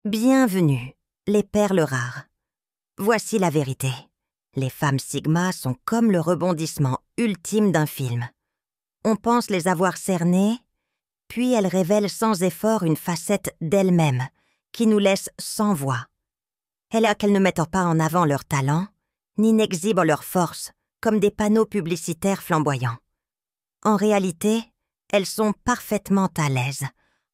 Bienvenue, les perles rares. Voici la vérité. Les femmes Sigma sont comme le rebondissement ultime d'un film. On pense les avoir cernées, puis elles révèlent sans effort une facette d'elles-mêmes qui nous laisse sans voix. Qu'elles ne mettent pas en avant leur talent, ni n'exhibent leur force comme des panneaux publicitaires flamboyants. En réalité, elles sont parfaitement à l'aise,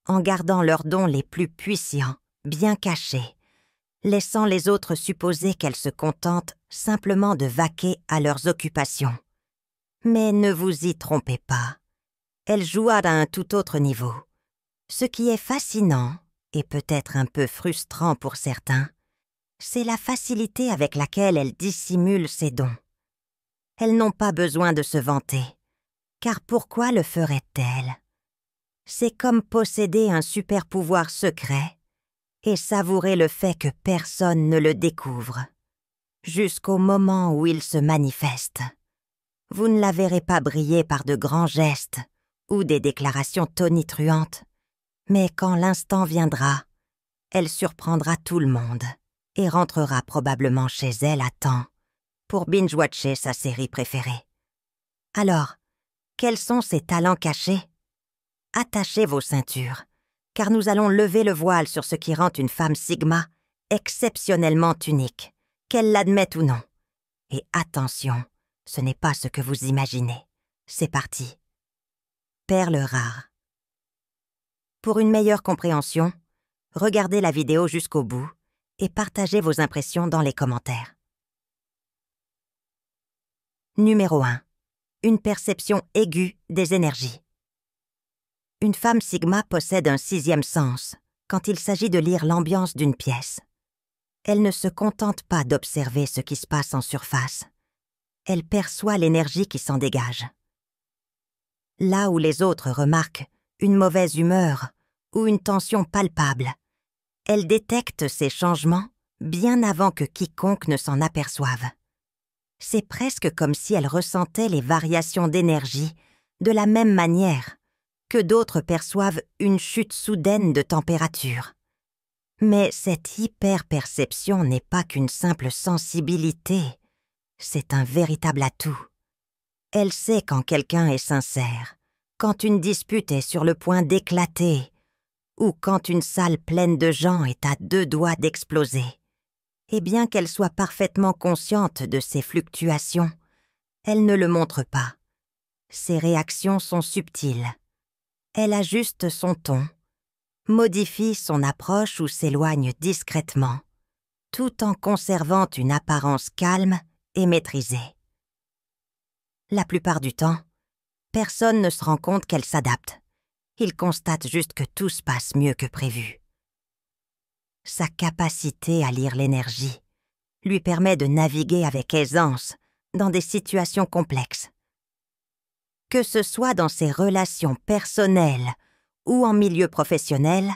en gardant leurs dons les plus puissants, bien cachés, laissant les autres supposer qu'elles se contentent simplement de vaquer à leurs occupations. Mais ne vous y trompez pas, elles jouent à un tout autre niveau. Ce qui est fascinant, et peut-être un peu frustrant pour certains, c'est la facilité avec laquelle elles dissimulent ces dons. Elles n'ont pas besoin de se vanter, car pourquoi le feraient-elles? C'est comme posséder un super-pouvoir secret et savourer le fait que personne ne le découvre, jusqu'au moment où il se manifeste. Vous ne la verrez pas briller par de grands gestes ou des déclarations tonitruantes, mais quand l'instant viendra, elle surprendra tout le monde et rentrera probablement chez elle à temps pour binge-watcher sa série préférée. Alors, quels sont ces talents cachés? Attachez vos ceintures, car nous allons lever le voile sur ce qui rend une femme Sigma exceptionnellement unique, qu'elle l'admette ou non. Et attention, ce n'est pas ce que vous imaginez. C'est parti. Perles rares. Pour une meilleure compréhension, regardez la vidéo jusqu'au bout et partagez vos impressions dans les commentaires. Numéro 1. Une perception aiguë des énergies. Une femme Sigma possède un sixième sens quand il s'agit de lire l'ambiance d'une pièce. Elle ne se contente pas d'observer ce qui se passe en surface. Elle perçoit l'énergie qui s'en dégage. Là où les autres remarquent une mauvaise humeur ou une tension palpable, elle détecte ces changements bien avant que quiconque ne s'en aperçoive. C'est presque comme si elle ressentait les variations d'énergie de la même manière que d'autres perçoivent une chute soudaine de température. Mais cette hyper-perception n'est pas qu'une simple sensibilité, c'est un véritable atout. Elle sait quand quelqu'un est sincère, quand une dispute est sur le point d'éclater, ou quand une salle pleine de gens est à deux doigts d'exploser. Et bien qu'elle soit parfaitement consciente de ces fluctuations, elle ne le montre pas. Ses réactions sont subtiles. Elle ajuste son ton, modifie son approche ou s'éloigne discrètement, tout en conservant une apparence calme et maîtrisée. La plupart du temps, personne ne se rend compte qu'elle s'adapte. Il constate juste que tout se passe mieux que prévu. Sa capacité à lire l'énergie lui permet de naviguer avec aisance dans des situations complexes. Que ce soit dans ses relations personnelles ou en milieu professionnel,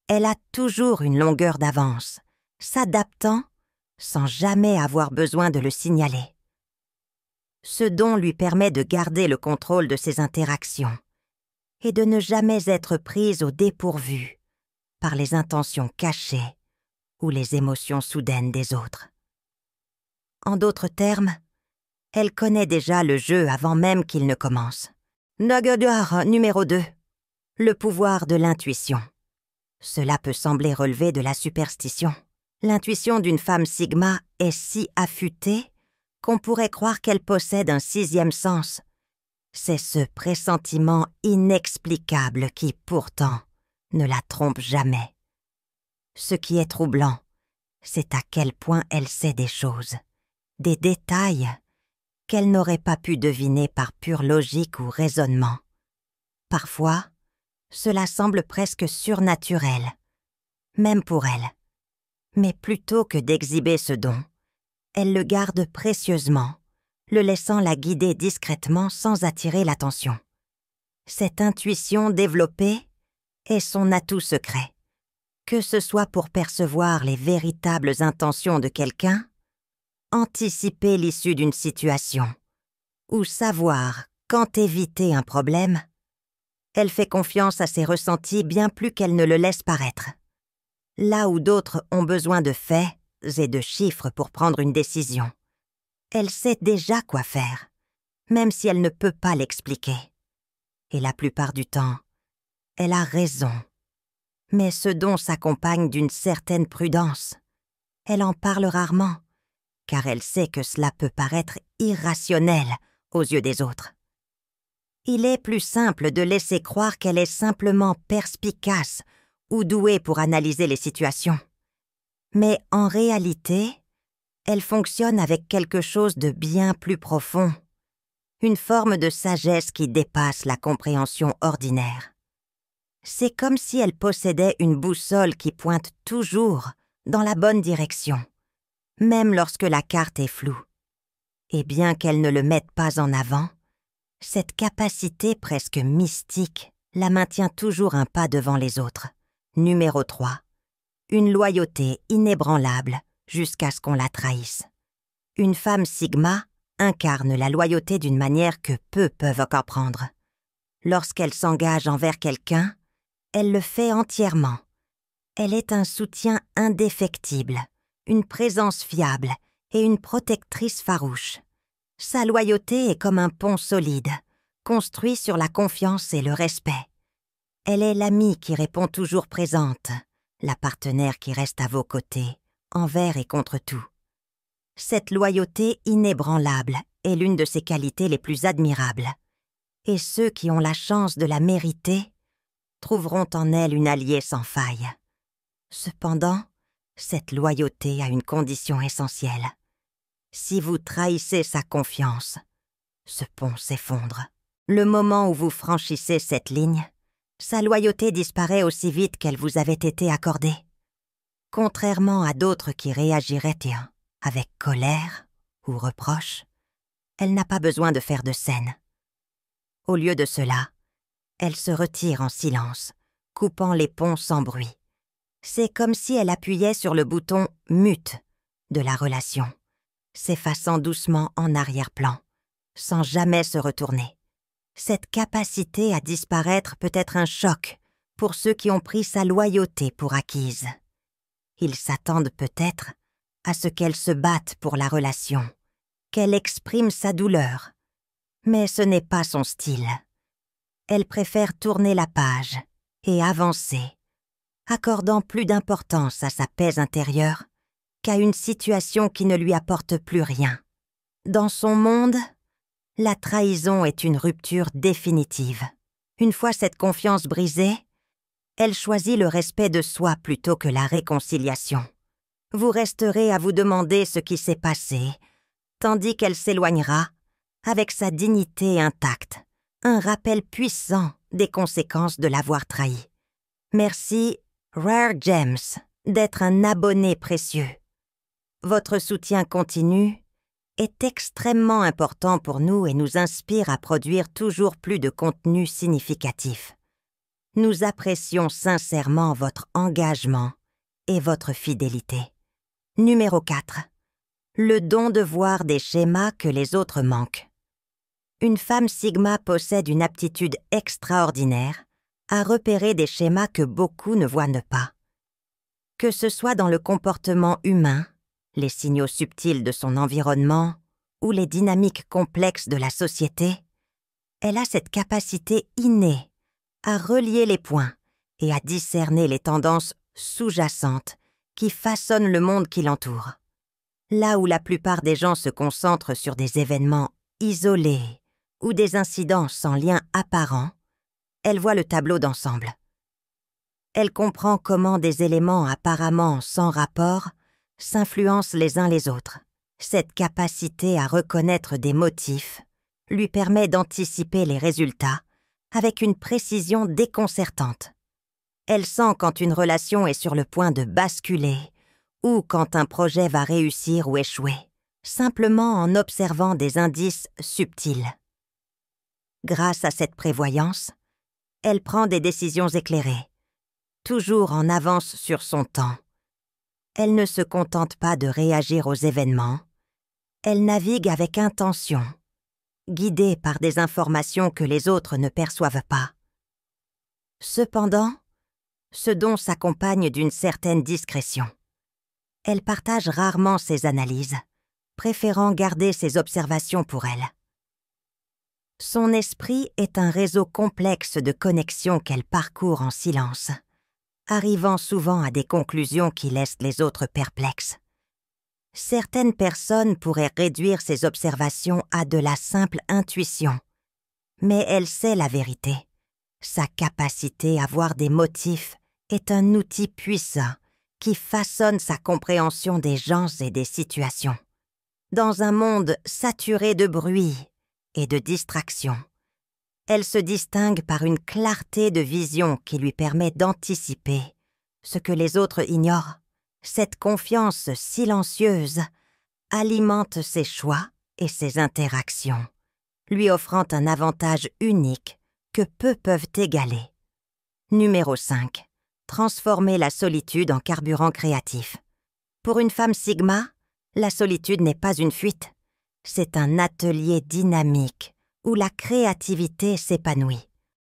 elle a toujours une longueur d'avance, s'adaptant sans jamais avoir besoin de le signaler. Ce don lui permet de garder le contrôle de ses interactions et de ne jamais être prise au dépourvu par les intentions cachées ou les émotions soudaines des autres. En d'autres termes, elle connaît déjà le jeu avant même qu'il ne commence. Nagadar numéro 2. Le pouvoir de l'intuition. Cela peut sembler relever de la superstition. L'intuition d'une femme Sigma est si affûtée qu'on pourrait croire qu'elle possède un sixième sens. C'est ce pressentiment inexplicable qui, pourtant, ne la trompe jamais. Ce qui est troublant, c'est à quel point elle sait des choses, des détails qu'elle n'aurait pas pu deviner par pure logique ou raisonnement. Parfois, cela semble presque surnaturel, même pour elle. Mais plutôt que d'exhiber ce don, elle le garde précieusement, le laissant la guider discrètement sans attirer l'attention. Cette intuition développée est son atout secret, que ce soit pour percevoir les véritables intentions de quelqu'un, anticiper l'issue d'une situation, ou savoir quand éviter un problème. Elle fait confiance à ses ressentis bien plus qu'elle ne le laisse paraître. là où d'autres ont besoin de faits et de chiffres pour prendre une décision. Elle sait déjà quoi faire, même si elle ne peut pas l'expliquer. Et la plupart du temps, elle a raison. Mais ce don s'accompagne d'une certaine prudence. Elle en parle rarement, car elle sait que cela peut paraître irrationnel aux yeux des autres. Il est plus simple de laisser croire qu'elle est simplement perspicace ou douée pour analyser les situations. Mais en réalité, elle fonctionne avec quelque chose de bien plus profond, une forme de sagesse qui dépasse la compréhension ordinaire. C'est comme si elle possédait une boussole qui pointe toujours dans la bonne direction, même lorsque la carte est floue. Et bien qu'elle ne le mette pas en avant, cette capacité presque mystique la maintient toujours un pas devant les autres. Numéro 3. Une loyauté inébranlable jusqu'à ce qu'on la trahisse. Une femme Sigma incarne la loyauté d'une manière que peu peuvent comprendre. Lorsqu'elle s'engage envers quelqu'un, elle le fait entièrement. Elle est un soutien indéfectible, une présence fiable et une protectrice farouche. Sa loyauté est comme un pont solide, construit sur la confiance et le respect. Elle est l'amie qui répond toujours présente, la partenaire qui reste à vos côtés, envers et contre tout. Cette loyauté inébranlable est l'une de ses qualités les plus admirables. Et ceux qui ont la chance de la mériter trouveront en elle une alliée sans faille. Cependant, cette loyauté a une condition essentielle. Si vous trahissez sa confiance, ce pont s'effondre. Le moment où vous franchissez cette ligne, sa loyauté disparaît aussi vite qu'elle vous avait été accordée. Contrairement à d'autres qui réagiraient avec colère ou reproche, elle n'a pas besoin de faire de scène. Au lieu de cela, elle se retire en silence, coupant les ponts sans bruit. C'est comme si elle appuyait sur le bouton « mute » de la relation, s'effaçant doucement en arrière-plan, sans jamais se retourner. Cette capacité à disparaître peut être un choc pour ceux qui ont pris sa loyauté pour acquise. Ils s'attendent peut-être à ce qu'elle se batte pour la relation, qu'elle exprime sa douleur. Mais ce n'est pas son style. Elle préfère tourner la page et avancer, accordant plus d'importance à sa paix intérieure qu'à une situation qui ne lui apporte plus rien. Dans son monde, la trahison est une rupture définitive. Une fois cette confiance brisée, elle choisit le respect de soi plutôt que la réconciliation. Vous resterez à vous demander ce qui s'est passé, tandis qu'elle s'éloignera avec sa dignité intacte, un rappel puissant des conséquences de l'avoir trahi. Merci, Rare Gems, d'être un abonné précieux. Votre soutien continu est extrêmement important pour nous et nous inspire à produire toujours plus de contenu significatif. Nous apprécions sincèrement votre engagement et votre fidélité. Numéro 4. Le don de voir des schémas que les autres manquent. Une femme Sigma possède une aptitude extraordinaire à repérer des schémas que beaucoup ne voient pas. Que ce soit dans le comportement humain, les signaux subtils de son environnement ou les dynamiques complexes de la société, elle a cette capacité innée à relier les points et à discerner les tendances sous-jacentes qui façonnent le monde qui l'entoure. Là où la plupart des gens se concentrent sur des événements isolés ou des incidents sans lien apparent, elle voit le tableau d'ensemble. Elle comprend comment des éléments apparemment sans rapport s'influencent les uns les autres. Cette capacité à reconnaître des motifs lui permet d'anticiper les résultats avec une précision déconcertante. Elle sent quand une relation est sur le point de basculer ou quand un projet va réussir ou échouer, simplement en observant des indices subtils. Grâce à cette prévoyance, elle prend des décisions éclairées, toujours en avance sur son temps. Elle ne se contente pas de réagir aux événements, elle navigue avec intention, guidée par des informations que les autres ne perçoivent pas. Cependant, ce don s'accompagne d'une certaine discrétion. Elle partage rarement ses analyses, préférant garder ses observations pour elle. Son esprit est un réseau complexe de connexions qu'elle parcourt en silence, arrivant souvent à des conclusions qui laissent les autres perplexes. Certaines personnes pourraient réduire ses observations à de la simple intuition, mais elle sait la vérité. Sa capacité à voir des motifs est un outil puissant qui façonne sa compréhension des gens et des situations. Dans un monde saturé de bruit et de distractions, elle se distingue par une clarté de vision qui lui permet d'anticiper ce que les autres ignorent. Cette confiance silencieuse alimente ses choix et ses interactions, lui offrant un avantage unique que peu peuvent égaler. Numéro 5. Transformer la solitude en carburant créatif. Pour une femme Sigma, la solitude n'est pas une fuite. C'est un atelier dynamique où la créativité s'épanouit.